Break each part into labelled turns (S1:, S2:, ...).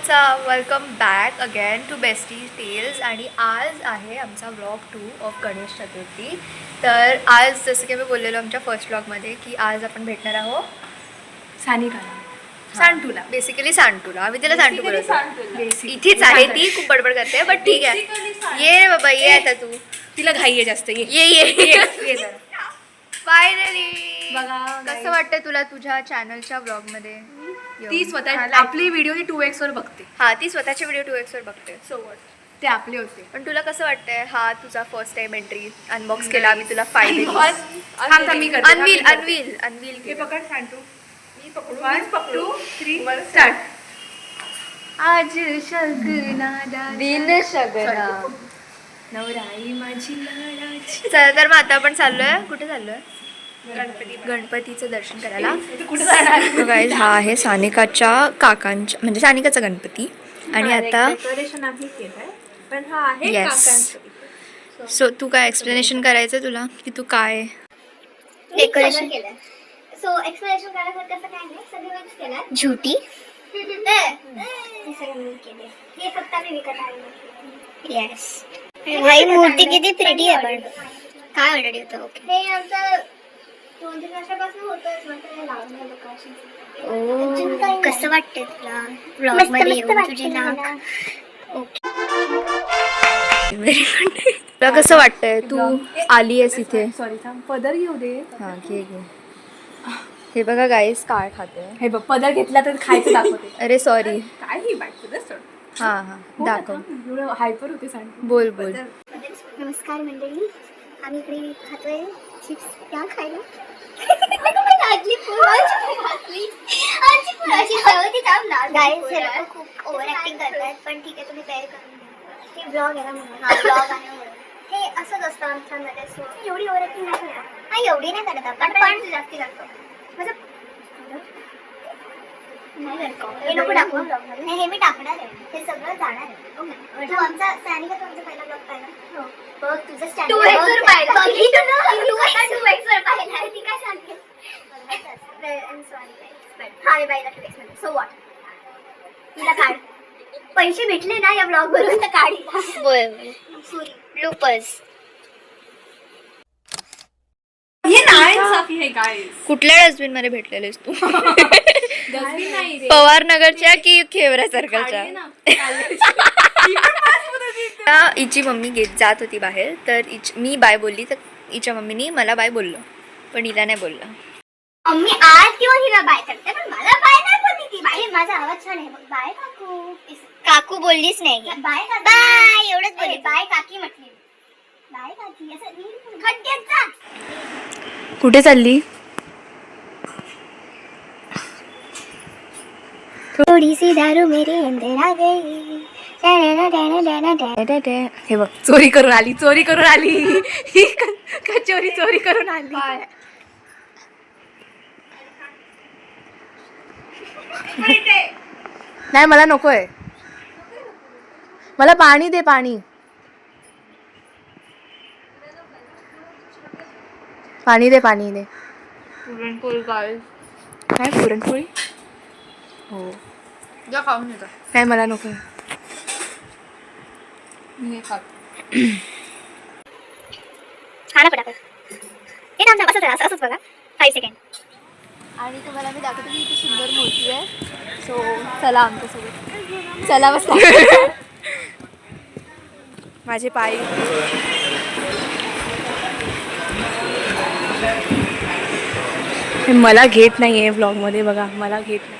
S1: Welcome back again to Bestie Tales. आणि आज आहे आमचा व्लॉग 2 ऑफ गणेश चतुर्थी. तर आज जसं की मी बोललेलो आमच्या फर्स्ट व्लॉगमध्ये की आज आपण भेटणार आहोत
S2: सानिकाला,
S1: सांटूला. बेसिकली सांटूला. आम्ही तिला सांटू बोलतो. इथेच आहे ती, खूप बडबड करते बट ठीक आहे. ये बाबा ये आता तू.
S2: तिला घाई आहे जास्त.
S1: ये फायनली.
S2: बघा
S1: कसं वाटतंय तुला तुझ्या चॅनलच्या व्लॉगमध्ये?
S2: ती स्वतः आपली व्हिडिओ ती 2x वर बघते.
S1: हा, ती स्वतःचे व्हिडिओ 2x वर बघते. सो वॉट,
S2: ते आपले होते.
S1: पण तुला कसं वाटतंय? हा तुझा फर्स्ट टाइम एंट्री अनबॉक्स केला आम्ही तुला फायदे.
S2: मी करते.
S1: अनवील
S2: हे पकड सांटू. मी पकडू. 1 2 3 स्टार्ट. आज शगनादा
S1: दिन शगना
S2: नवराई माझी लाडाची.
S1: चला तर मग आता आपण चाललोय. कुठे चाललोय? गणपतीचं दर्शन करायला.
S2: कुठे जाणार?
S1: गाईज, हा आहे सानिकाच्या काकांच्या, म्हणजे सानिकाचा गणपती. आणि आता
S2: डेकोरेशन आम्ही केलंय, पण हा आहे
S1: येस.
S2: काकांचं.
S1: सो तू काय एक्सप्लेनेशन करायचं तुला की तू काय
S3: डेकोरेशन केलं. सो एक्सप्लेनेशन करायचं कसं काय नाही, सगळं मिक्स केलं.
S1: झुटी
S3: हे सगळं मिक्स केले. हे फक्त आम्ही विकत आणले.
S1: येस.
S3: भाई मूर्ती किती प्रिटी आहे. पण काय ऑलरेडी होतं. ओके, हे आमचं 2-3 वर्षापासून होतंच. मग लावून लोकांशी.
S1: कसं वाटतंय तुला व्लॉग मध्ये येऊन तुझी नाक? Very good. तुला कसं वाटतंय तू आली आहेस इथे?
S2: सॉरी थांब, पदर घेऊ दे.
S1: हा घे. हे बघा गाईस, काय खाते.
S2: हे बघ, पदर घेतला तर खायचं दाखवते.
S1: अरे सॉरी.
S2: काय ही बाय
S1: हा दाखव.
S2: एवढं हायपर होते सांग.
S1: बोल.
S3: नमस्कार मंडळी, आम्ही इकडे खातोय चिप्स. त्या खायला खूप ओव्हर ऍक्टिंग करतायत, पण ठीक आहे, तुम्ही बेअर करून घ्या. हे ब्लॉग आहे ना म्हणून. ब्लॉग आहे म्हणून हे असंच असतं आमच्यामध्ये. सो एवढी ओव्हर ऍक्टिंग नाही करत. हा, एवढी नाही करत आपण, पण जास्ती करतो. म्हणजे हे नको टाकू. नाही, हे मी टाकणार आहे. हे सगळं जाणार आहे. तो आमचा सानिका, तो आमचा पहिला ब्लॉग पाहिला. हो बघ, तुझं स्टँड 2x वर पाहिला. बघितलं ना, 2x वर पाहिला. ती काय सांगते? हा, मी पाहिला 2x मध्ये. सो वॉट, तिला काढ. पैसे भेटले ना या ब्लॉग वरून तर काढी. Sorry, bloopers.
S2: हे नारायणसाफी आहे गाईस.
S1: कुठल्या डस्टबिन मध्ये भेटलेलेस तू?
S2: डस्टबिन नाही रे.
S1: पवार नगरच्या की खेवरा सर्कलच्या? हिची मम्मी जात होती बाहेर, तर मी बाय बोलली, तर हिच्या मम्मीनी मला बाय बोललो, पण हिला नाही बोललं.
S3: मम्मी आज किंवा हिला बाय करते, पण मला बाय नाही बोलली ती. बाय, माझा आवाज छान आहे. बाय काकू. काकू बोललीच नाही. बाय बाय एवढंच बोलली. बाय काकी म्हटली. बाय काकी असं खड्ड्यात जा.
S1: कुठे चालली?
S3: थोडी सी दारू मेरे अंदर आ गई.
S1: हे बघ,
S2: चोरी करून आली. ही चोरी करून आली.
S1: नाही, मला नकोय. मला पाणी दे, पाणी दे. पुरणपोळी काय पुरणपोळी? हो, जा खाऊन येतो. नाही, मला नको. मी खातो.
S3: खाना पटापट. हे थांब थांब, असंच बघा. 5 सेकंड.
S1: आणि तुम्हाला मी दाखवते की किती सुंदर मूर्ती आहे. सो चला आमच्यासोबत. चला बस. माझे पाय.
S2: हे मला घेत नाहीये व्लॉग मध्ये. बघा, मला घेत नाही.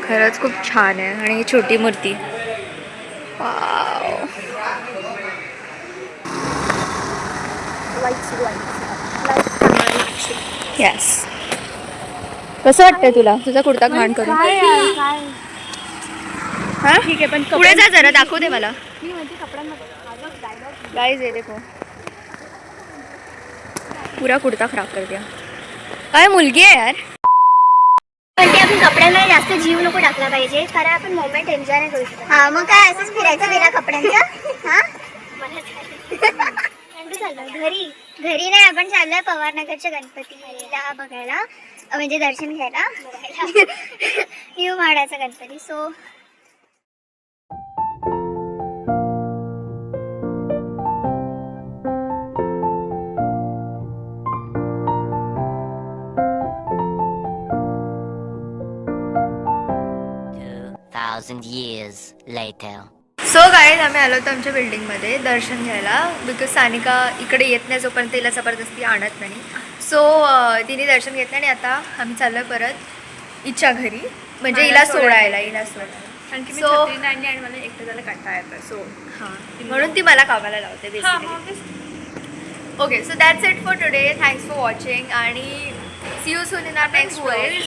S1: खरंच खूप छान आहे. आणि ही छोटी मूर्ती. येस. कसं वाटतंय तुला तुझा कुर्ता घाण करून? हा,
S2: ठीक आहे, पण
S1: पुढे जा जरा, दाखव दे मला. गाइस, ये देखो, पूरा कुर्ता खराब कर दिया. काय मुलगी आहे यार.
S3: पण ते आपण कपड्यांमध्ये जास्त जीव नको टाकला पाहिजे, कारण आपण मोमेंट एन्जॉय नाही करू शकतो. हा, मग काय असंच फिरायचं बिना कपड्यांच्या. हा, मला चाललं घरी. घरी नाही, आपण चाललोय पवारनगरच्या गणपतीला बघायला, म्हणजे दर्शन घ्यायला. न्यू म्हाडाचा गणपती. So
S4: years later.
S1: So guys आम्ही आलो होतो आमच्या बिल्डिंगमध्ये दर्शन घ्यायला, बिकॉज सानिका इकडे येत नाही जोपर्यंत तिला जबरदस्ती आणत नाही. सो तिने दर्शन घेतलं आणि आता आम्ही चाललो परत हिच्या घरी, म्हणजे हिला सोडायला.
S2: कारण की मी
S1: So-
S2: छत्री नाही आणली आणि मला एकटं जायला कंटाळा येतो. सो
S1: हां, म्हणून ती मला कामाला लावते basically. Okay, so that's it for today. Thanks for watching आणि see you soon in our next vlog.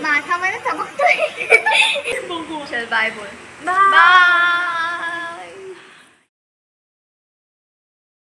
S3: माथा मला चमकतोय.
S1: चल बाय बोल.
S2: बाय.